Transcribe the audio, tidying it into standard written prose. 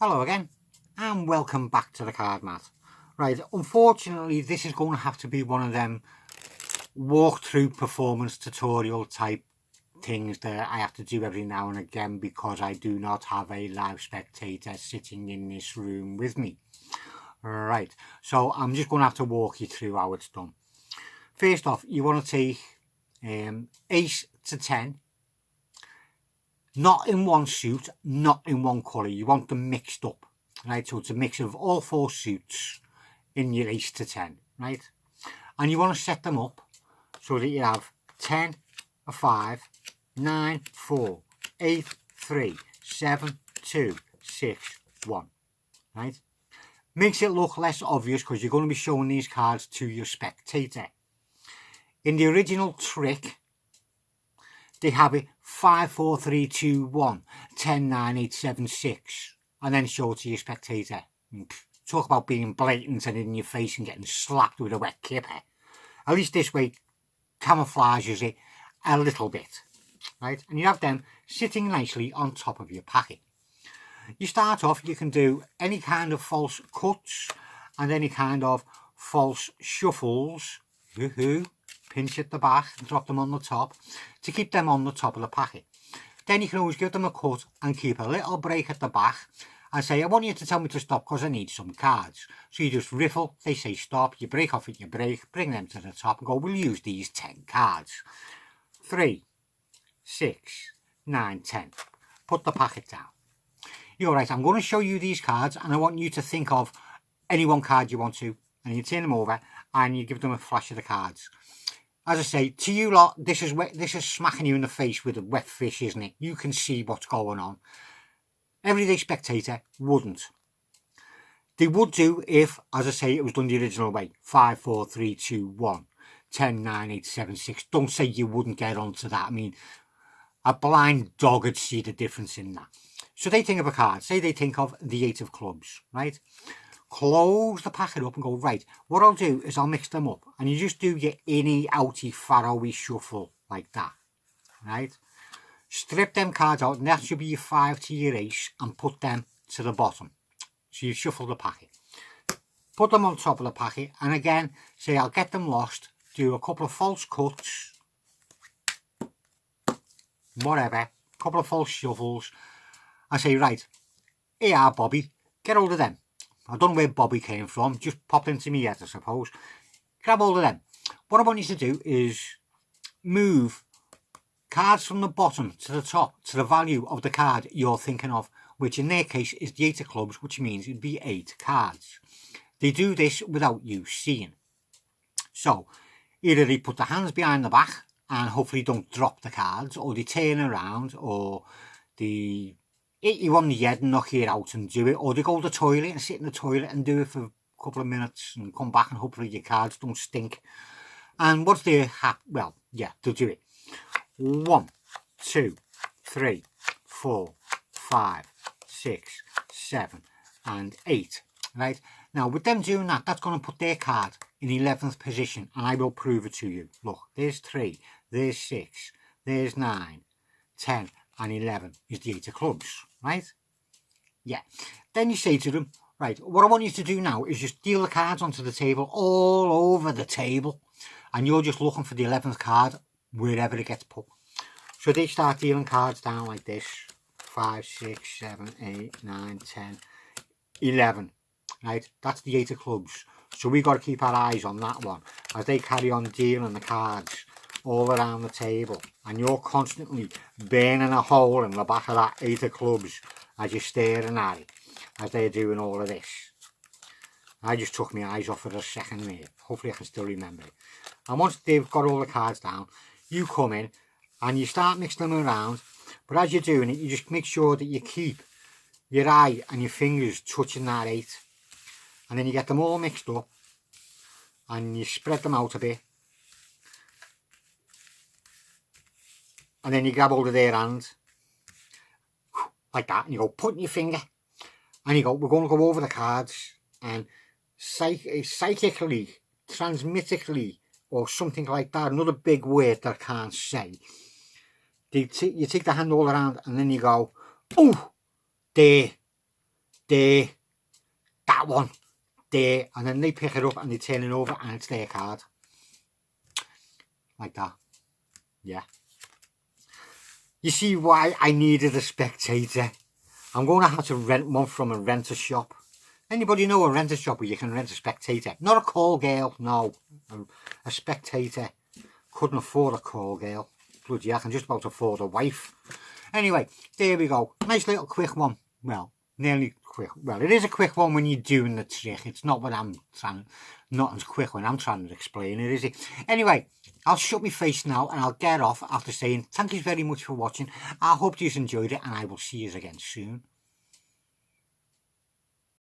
Hello again and welcome back to the card mat. Right, unfortunately this is going to have to be one of them walkthrough performance tutorial type things that I have to do every now and again because I do not have a live spectator sitting in this room with me. Right, so I'm just going to have to walk you through how it's done. First off, you want to take ace to 10, not in one suit, not in one colour. You want them mixed up, right? So it's a mix of all four suits in your ace to 10, right? And you want to set them up so that you have 10, a 5, 9, 4, 8, 3, 7, 2, 6, 1, right? Makes it look less obvious because you're going to be showing these cards to your spectator. In the original trick, they have it 5, 4, 3, 2, 1, 10, 9, 8, 7, 6, and then show it to your spectator. Talk about being blatant and in your face and getting slapped with a wet kipper. At least this way camouflages it a little bit, right? And you have them sitting nicely on top of your packet. You start off, you can do any kind of false cuts and any kind of false shuffles. Pinch at the back and drop them on the top to keep them on the top of the packet. Then you can always give them a cut and keep a little break at the back and say, I want you to tell me to stop because I need some cards. So you just riffle, they say stop, you break off at your break, bring them to the top and go, we'll use these 10 cards. 3, 6, 9, 10. Put the packet down. You're right, I'm going to show you these cards and I want you to think of any one card you want to, and you turn them over and you give them a flash of the cards. As I say, to you lot, this is smacking you in the face with a wet fish, isn't it? You can see what's going on. Everyday spectator wouldn't. They would do if, as I say, it was done the original way. 5, 4, 3, 2, 1. 10, 9, 8, 7, 6. Don't say you wouldn't get onto that. I mean, a blind dog would see the difference in that. So they think of a card. Say they think of the 8 of clubs, right? Close the packet up and go, right, what I'll do is I'll mix them up. And you just do your inny, outy, farrowy shuffle like that, right? Strip them cards out and that should be your 5 to your ace and put them to the bottom. So you shuffle the packet. Put them on top of the packet and again, say I'll get them lost, do a couple of false cuts, whatever, a couple of false shuffles. I say, right, here Bobby, get hold of them. I don't know where Bobby came from, just popped into me head I suppose. Grab hold of them. What I want you to do is move cards from the bottom to the top to the value of the card you're thinking of, which in their case is the 8 of clubs, which means it'd be 8 cards. They do this without you seeing. So either they put their hands behind the back and hopefully don't drop the cards, or they turn around, or they hit you on the head and knock you out and do it, or they go to the toilet and sit in the toilet and do it for a couple of minutes and come back and hopefully your cards don't stink. And once they're happy, well, yeah, they'll do it. 1, 2, 3, 4, 5, 6, 7 and 8, right? Now with them doing that, that's going to put their card in 11th position and I will prove it to you. Look, there's 3, there's 6, there's 9, 10 and 11 is the 8 of clubs, right? Yeah. Then you say to them, right, what I want you to do now is just deal the cards onto the table, all over the table, and you're just looking for the 11th card wherever it gets put. So they start dealing cards down like this: 5, 6, 7, 8, 9, 10, 11, right? That's the 8 of clubs. So we got to keep our eyes on that one as they carry on dealing the cards all around the table, and you're constantly burning a hole in the back of that 8 of clubs as you're staring at it as they're doing all of this. I just took my eyes off for a second there. Hopefully I can still remember it. And once they've got all the cards down, you come in and you start mixing them around, but as you're doing it, you just make sure that you keep your eye and your fingers touching that 8, and then you get them all mixed up and you spread them out a bit. And then you grab hold of their hand, like that, and you go, put in your finger, and you go, we're going to go over the cards, and psychically, transmittically, or something like that, another big word that I can't say. You take the hand all around, and then you go, oh, there, there, that one, there, and then they pick it up and they turn it over and it's their card. Like that. Yeah. You see why I needed a spectator? I'm going to have to rent one from a renter shop. Anybody know a renter shop where you can rent a spectator? Not a call girl, no. A spectator. Couldn't afford a call girl. Bloody hell, I can just about afford a wife. Anyway, there we go. Nice little quick one. Well, nearly quick. Well, it is a quick one when you're doing the trick. It's not what I'm trying, not as quick when I'm trying to explain it, is it? Anyway, I'll shut my face now and I'll get off after saying thank you very much for watching. I hope you enjoyed it and I will see you again soon.